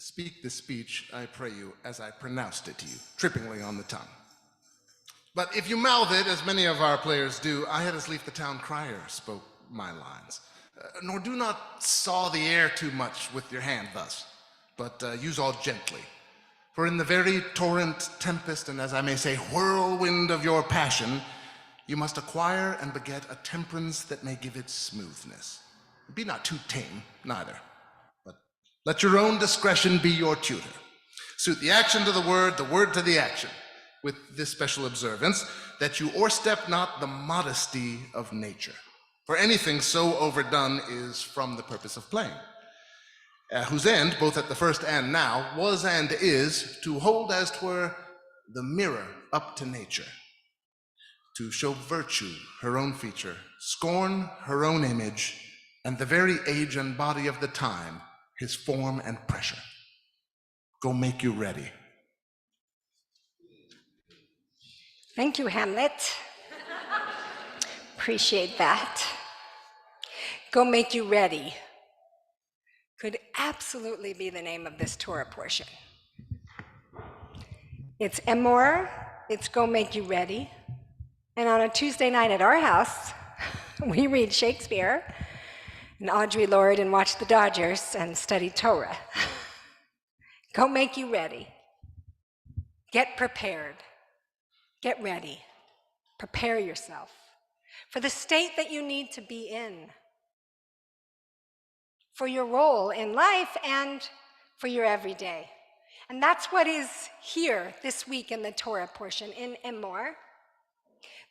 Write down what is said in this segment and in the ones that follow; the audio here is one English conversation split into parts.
speak this speech, I pray you, as I pronounced it to you, trippingly on the tongue. But if you mouth it, as many of our players do, I had as lief the town crier spoke my lines. Nor do not saw the air too much with your hand thus, but use all gently. For in the very torrent, tempest, and as I may say, whirlwind of your passion, you must acquire and beget a temperance that may give it smoothness. Be not too tame, neither, but let your own discretion be your tutor. Suit the action to the word to the action, with this special observance, that you o'erstep not the modesty of nature. For anything so overdone is from the purpose of playing, whose end, both at the first and now, was and is to hold as 'twere the mirror up to nature, to show virtue her own feature, scorn her own image, and the very age and body of the time his form and pressure. Go make you ready. Thank you, Hamlet. Appreciate that. Go make you ready could absolutely be the name of this Torah portion. It's Emor, it's Go Make You Ready. And on a Tuesday night at our house, we read Shakespeare and Audre Lorde and watch the Dodgers and study Torah. Go make you ready. Get prepared. Get ready. Prepare yourself for the state that you need to be in, for your role in life and for your everyday. And that's what is here this week in the Torah portion in Emor.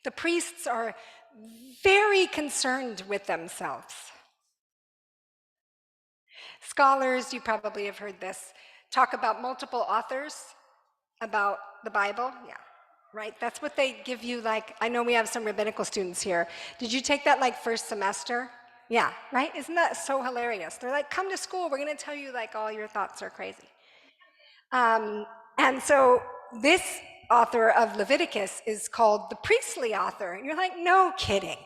The priests are very concerned with themselves. Scholars, you probably have heard this, talk about multiple authors about the Bible. Yeah, right? That's what they give you, like, I know we have some rabbinical students here. Did you take that like first semester? Yeah, right? Isn't that so hilarious? They're like, come to school, we're gonna tell you like all your thoughts are crazy. And so this author of Leviticus is called the priestly author. And you're like, no kidding.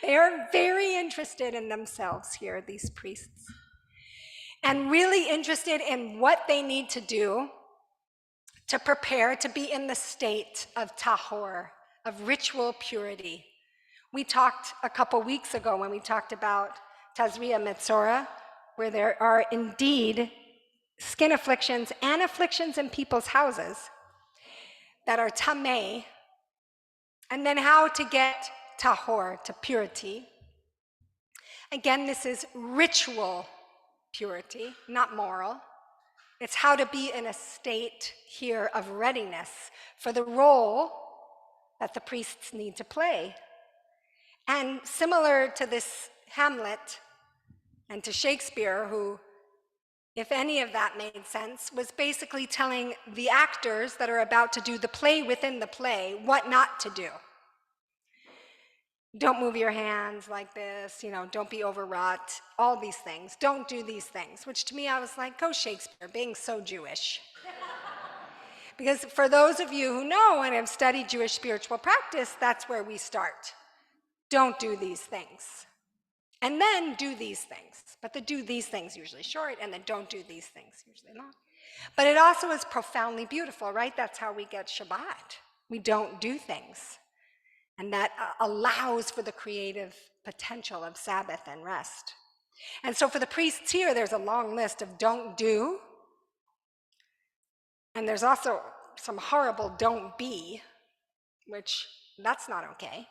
They are very interested in themselves here, these priests. And really interested in what they need to do to prepare to be in the state of tahor, of ritual purity. We talked a couple weeks ago when we talked about Tazria Metzora, where there are indeed skin afflictions and afflictions in people's houses that are tameh, and then how to get tahor, to purity. Again, this is ritual purity, not moral. It's how to be in a state here of readiness for the role that the priests need to play. And similar to this Hamlet and to Shakespeare, who, if any of that made sense, was basically telling the actors that are about to do the play within the play what not to do. Don't move your hands like this, don't be overwrought, all these things. Don't do these things, which to me, I was like, go Shakespeare, being so Jewish. Because for those of you who know and have studied Jewish spiritual practice, that's where we start. Don't do these things. And then do these things. But the do these things usually short, and the don't do these things usually long. But it also is profoundly beautiful, right? That's how we get Shabbat. We don't do things. And that allows for the creative potential of Sabbath and rest. And so for the priests here, there's a long list of don't do. And there's also some horrible don't be, which that's not okay.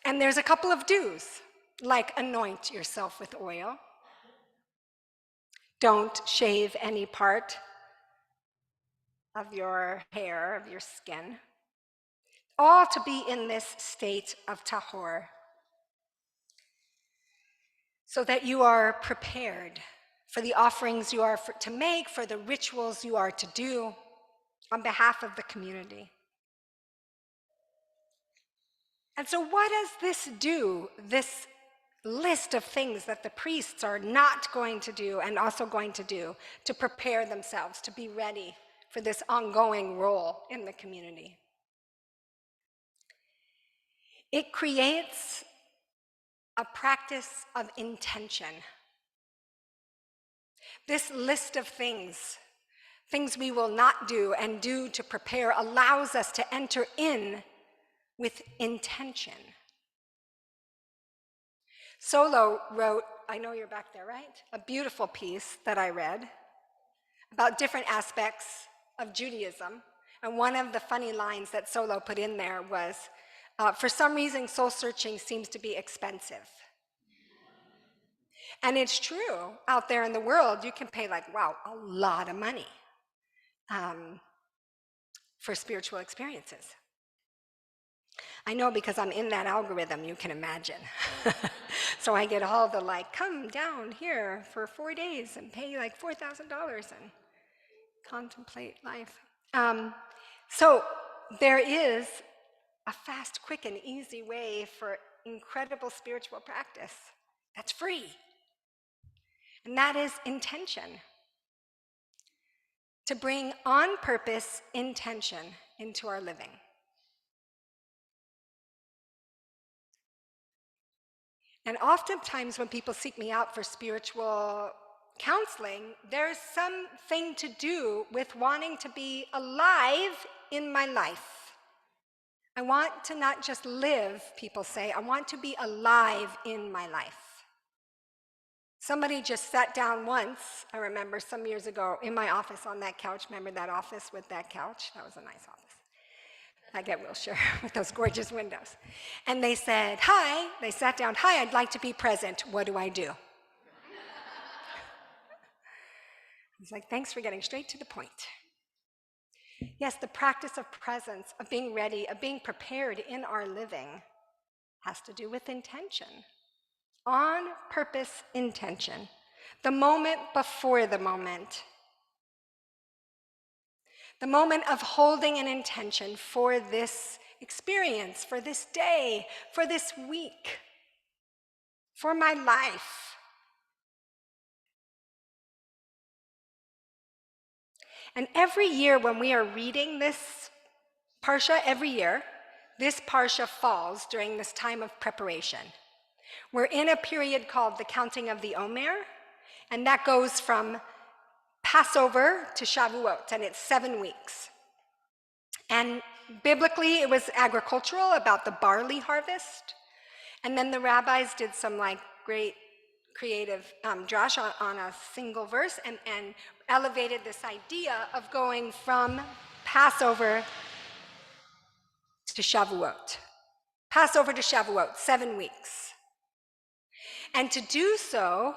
And there's a couple of do's, like anoint yourself with oil. Don't shave any part of your hair, of your skin. All to be in this state of tahor, so that you are prepared for the offerings you are to make, for the rituals you are to do on behalf of the community. And so what does this do, this list of things that the priests are not going to do and also going to do to prepare themselves to be ready for this ongoing role in the community? It creates a practice of intention. This list of things we will not do and do to prepare, allows us to enter in with intention. Solo wrote, I know you're back there, right? A beautiful piece that I read about different aspects of Judaism. And one of the funny lines that Solo put in there was, for some reason, soul searching seems to be expensive. And it's true, out there in the world, you can pay like, wow, a lot of money for spiritual experiences. I know because I'm in that algorithm, you can imagine. So I get all the like, come down here for 4 days and pay like $4,000 and contemplate life. So there is a fast, quick, and easy way for incredible spiritual practice that's free. And that is intention. To bring on purpose intention into our living. And oftentimes when people seek me out for spiritual counseling, there's something to do with wanting to be alive in my life. I want to not just live, people say, I want to be alive in my life. Somebody just sat down once, I remember some years ago, in my office on that couch. Remember that office with that couch? That was a nice office. I get Wilshire with those gorgeous windows. And they said, hi, they sat down, hi, I'd like to be present. What do I do? I was like, thanks for getting straight to the point. Yes, the practice of presence, of being ready, of being prepared in our living has to do with intention. On purpose intention. The moment before the moment. The moment of holding an intention for this experience, for this day, for this week, for my life. And every year when we are reading this Parsha, every year, this Parsha falls during this time of preparation. We're in a period called the counting of the Omer, and that goes from Passover to Shavuot, and it's 7 weeks. And biblically, it was agricultural, about the barley harvest. And then the rabbis did some like great creative drush on a single verse and elevated this idea of going from Passover to Shavuot. Passover to Shavuot, 7 weeks. And to do so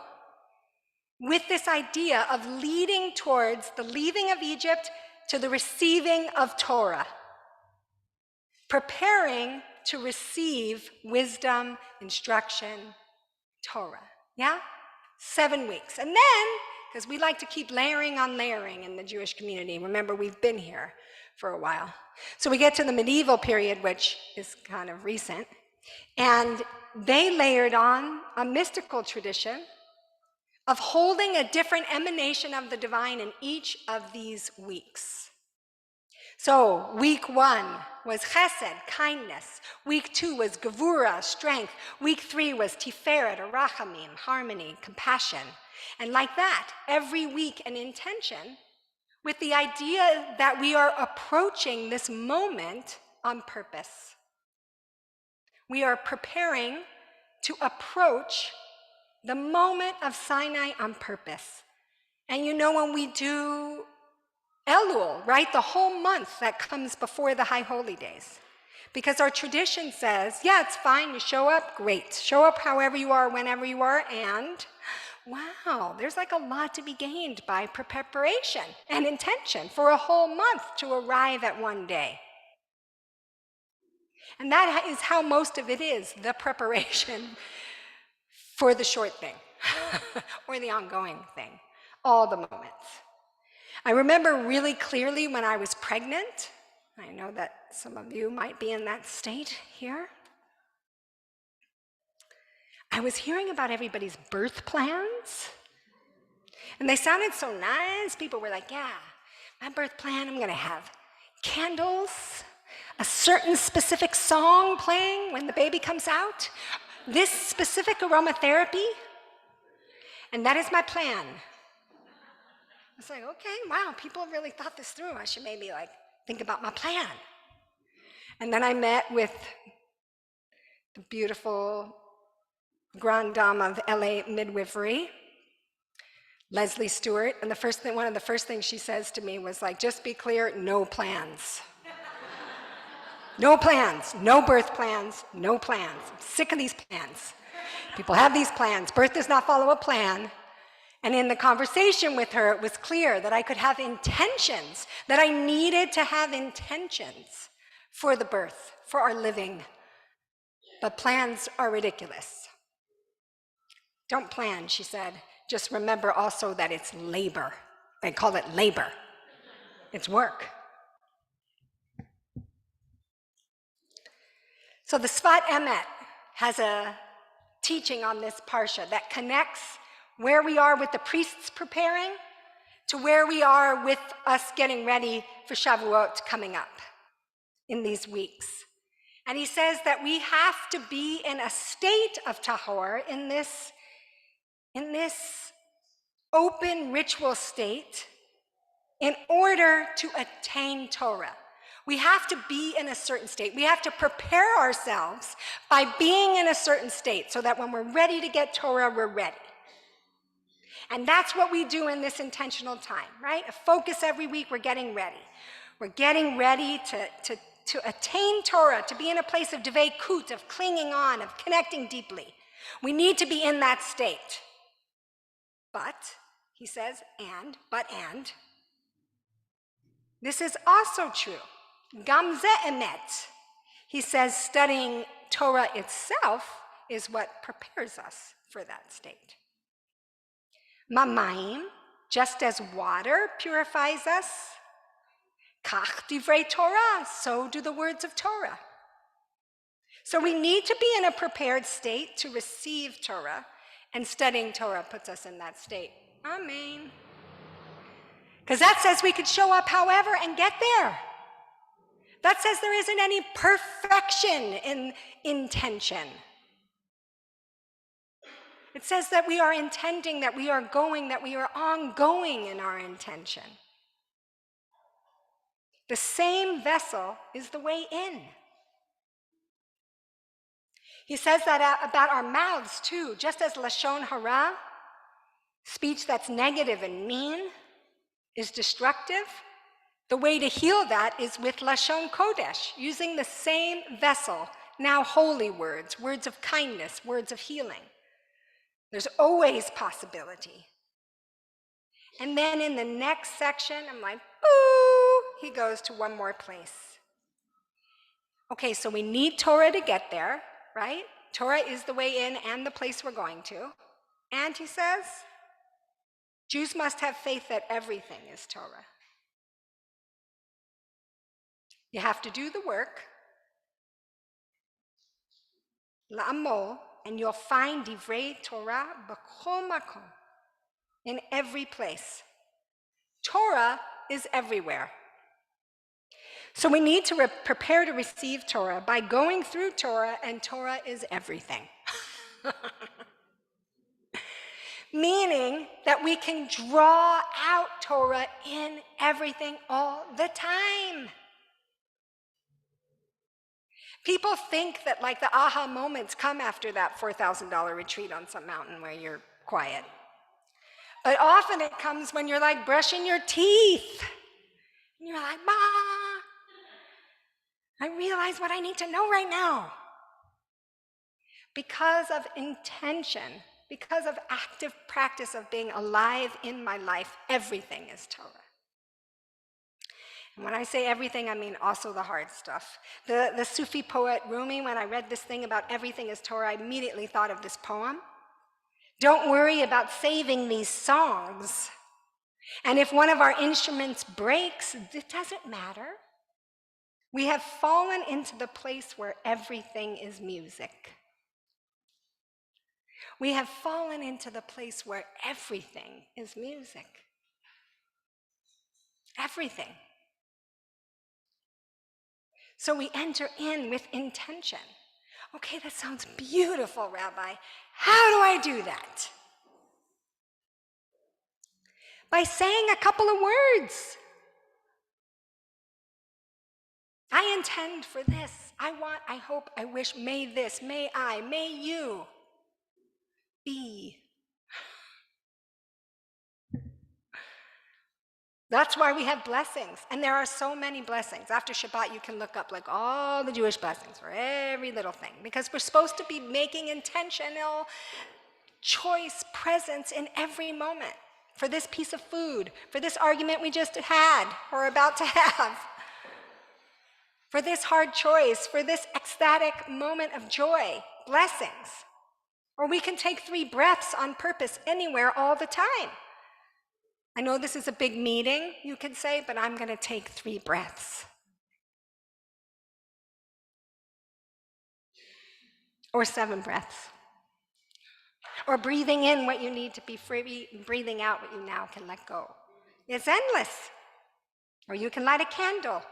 with this idea of leading towards the leaving of Egypt to the receiving of Torah. Preparing to receive wisdom, instruction, Torah. Yeah? 7 weeks. And then, because we like to keep layering on layering in the Jewish community. Remember, we've been here for a while. So we get to the medieval period, which is kind of recent. And they layered on a mystical tradition of holding a different emanation of the divine in each of these weeks. So week 1 was chesed, kindness. Week 2 was gevura, strength. Week 3 was tiferet, or rachamim, harmony, compassion. And like that, every week an intention with the idea that we are approaching this moment on purpose. We are preparing to approach the moment of Sinai on purpose. And you know, when we do Elul, right, the whole month that comes before the High Holy Days, because our tradition says, yeah, it's fine, you show up, great. Show up however you are, whenever you are, and wow, there's like a lot to be gained by preparation and intention for a whole month to arrive at one day. And that is how most of it is, the preparation for the short thing or the ongoing thing, all the moments. I remember really clearly when I was pregnant. I know that some of you might be in that state here. I was hearing about everybody's birth plans, and they sounded so nice. People were like, yeah, my birth plan, I'm going to have candles, a certain specific song playing when the baby comes out, this specific aromatherapy, and that is my plan. was like, okay, wow, people really thought this through. I should maybe think about my plan. And then I met with the beautiful Grand Dame of LA midwifery, Leslie Stewart, and one of the first things she says to me was just be clear, no plans. No plans, no birth plans, no plans. I'm sick of these plans. People have these plans. Birth does not follow a plan. And in the conversation with her, it was clear that I could have intentions, that I needed to have intentions for the birth, for our living. But plans are ridiculous. Don't plan, she said. Just remember also that it's labor. They call it labor. It's work. So the Sfat Emet has a teaching on this parsha that connects where we are with the priests preparing to where we are with us getting ready for Shavuot coming up in these weeks. And he says that we have to be in a state of tahor, in this open ritual state, in order to attain Torah. We have to be in a certain state. We have to prepare ourselves by being in a certain state so that when we're ready to get Torah, we're ready. And that's what we do in this intentional time, right? A focus every week, we're getting ready. We're getting ready to attain Torah, to be in a place of devekut, of clinging on, of connecting deeply. We need to be in that state. But, he says, and, this is also true. Gam ze emet. He says studying Torah itself is what prepares us for that state. Mamayim, just as water purifies us, kach divrei Torah, so do the words of Torah. So we need to be in a prepared state to receive Torah, and studying Torah puts us in that state. Amen. Because that says we could show up however and get there. That says there isn't any perfection in intention. It says that we are intending, that we are going, that we are ongoing in our intention. The same vessel is the way in. He says that about our mouths too, just as lashon hara, speech that's negative and mean, is destructive. The way to heal that is with lashon kodesh, using the same vessel, now holy words, words of kindness, words of healing. There's always possibility. And then in the next section, I'm like, boo, he goes to one more place. Okay, so we need Torah to get there, right? Torah is the way in and the place we're going to. And he says, Jews must have faith that everything is Torah. You have to do the work, la'amol, and you'll find divrei Torah b'chol makom, in every place. Torah is everywhere. So we need to prepare to receive Torah by going through Torah, and Torah is everything. Meaning that we can draw out Torah in everything all the time. People think that the aha moments come after that $4,000 retreat on some mountain where you're quiet. But often it comes when you're brushing your teeth. And you're like, Ma, I realize what I need to know right now. Because of intention, because of active practice of being alive in my life, everything is Torah. And when I say everything, I mean also the hard stuff. The Sufi poet Rumi, when I read this thing about everything is Torah, I immediately thought of this poem. Don't worry about saving these songs. And if one of our instruments breaks, it doesn't matter. We have fallen into the place where everything is music. We have fallen into the place where everything is music. Everything. So we enter in with intention. Okay, that sounds beautiful, Rabbi. How do I do that? by saying a couple of words. I intend for this. I want, I hope, I wish, may this, may I, may you be. That's why we have blessings. And there are so many blessings. After Shabbat, you can look up like all the Jewish blessings for every little thing, because we're supposed to be making intentional choice presence in every moment for this piece of food, for this argument we just had or about to have, for this hard choice, for this ecstatic moment of joy, blessings. Or we can take 3 breaths on purpose anywhere all the time. I know this is a big meeting, you could say, but I'm going to take 3 breaths. Or 7 breaths. Or breathing in what you need to be free, breathing out what you now can let go. It's endless. Or you can light a candle.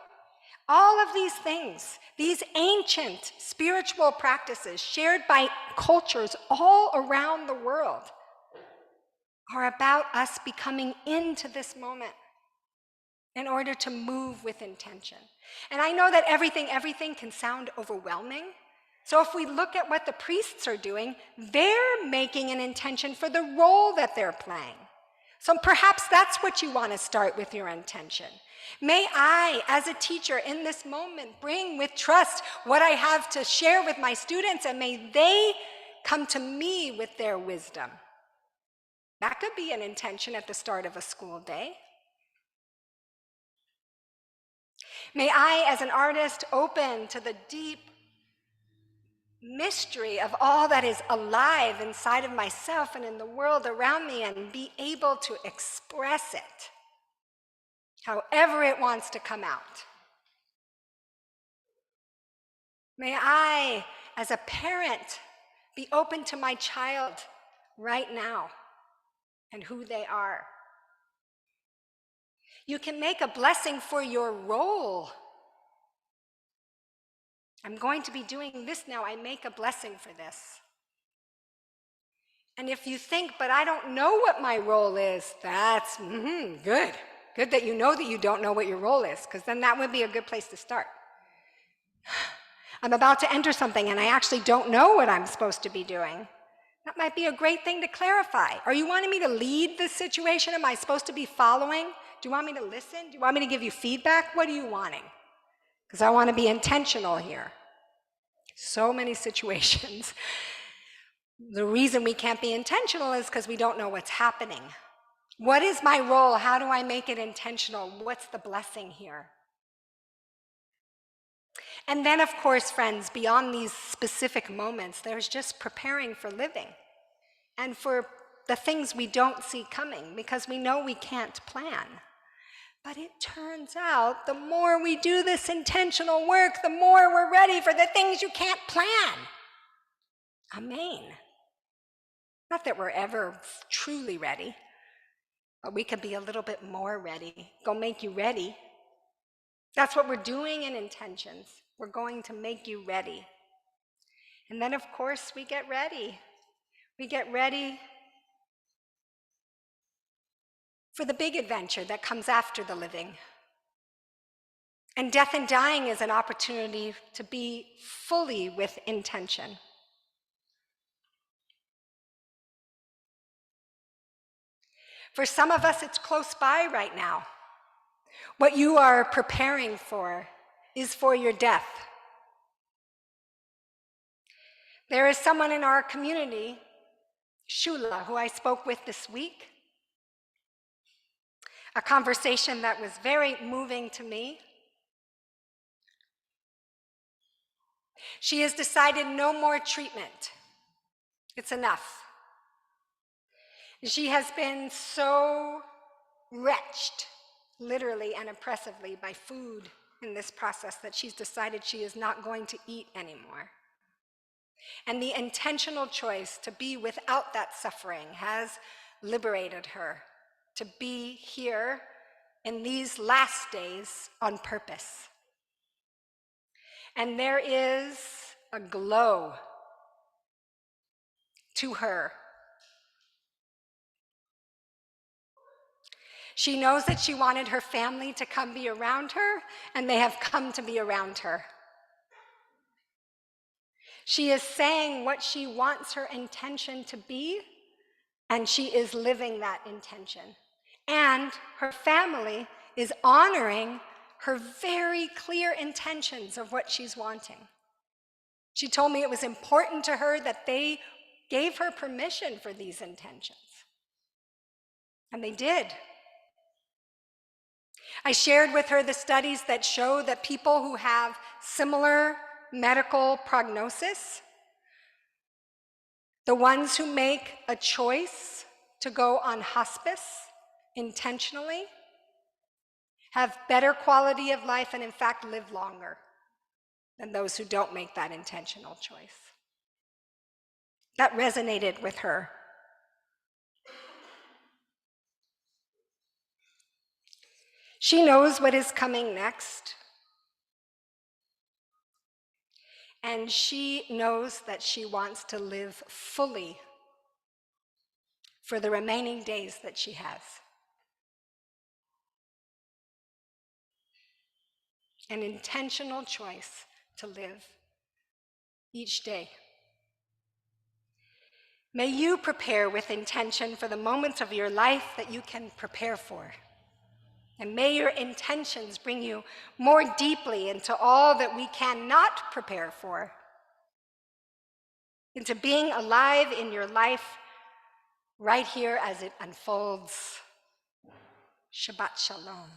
All of these things, these ancient spiritual practices shared by cultures all around the world, are about us becoming into this moment in order to move with intention. And I know that everything can sound overwhelming. So if we look at what the priests are doing, they're making an intention for the role that they're playing. So perhaps that's what you want to start with your intention. May I, as a teacher in this moment, bring with trust what I have to share with my students, and may they come to me with their wisdom. That could be an intention at the start of a school day. May I, as an artist, open to the deep mystery of all that is alive inside of myself and in the world around me, and be able to express it however it wants to come out. May I, as a parent, be open to my child right now and who they are. You can make a blessing for your role. I'm going to be doing this now. I make a blessing for this. And if you think, but I don't know what my role is, that's good. Good that you know that you don't know what your role is, because then that would be a good place to start. I'm about to enter something and I actually don't know what I'm supposed to be doing. That might be a great thing to clarify. Are you wanting me to lead this situation? Am I supposed to be following? Do you want me to listen? Do you want me to give you feedback? What are you wanting? Because I want to be intentional here. So many situations. The reason we can't be intentional is because we don't know what's happening. What is my role? How do I make it intentional? What's the blessing here? And then, of course, friends, beyond these specific moments, there's just preparing for living and for the things we don't see coming, because we know we can't plan. But it turns out the more we do this intentional work, the more we're ready for the things you can't plan. Amen. Not that we're ever truly ready, but we could be a little bit more ready. Go make you ready. That's what we're doing in intentions. We're going to make you ready. And then, of course, we get ready. We get ready for the big adventure that comes after the living. And death and dying is an opportunity to be fully with intention. For some of us, it's close by right now. What you are preparing for is for your death. There is someone in our community, Shula, who I spoke with this week. A conversation that was very moving to me. She has decided no more treatment. It's enough. She has been so wretched, literally and oppressively, by food in this process that she's decided she is not going to eat anymore. And the intentional choice to be without that suffering has liberated her to be here in these last days on purpose. And there is a glow to her. She knows that she wanted her family to come be around her, and they have come to be around her. She is saying what she wants her intention to be, and she is living that intention. And her family is honoring her very clear intentions of what she's wanting. She told me it was important to her that they gave her permission for these intentions. And they did. I shared with her the studies that show that people who have similar medical prognosis, the ones who make a choice to go on hospice intentionally, have better quality of life and in fact live longer than those who don't make that intentional choice. That resonated with her. She knows what is coming next. And she knows that she wants to live fully for the remaining days that she has. An intentional choice to live each day. May you prepare with intention for the moments of your life that you can prepare for. And may your intentions bring you more deeply into all that we cannot prepare for, into being alive in your life right here as it unfolds. Shabbat Shalom.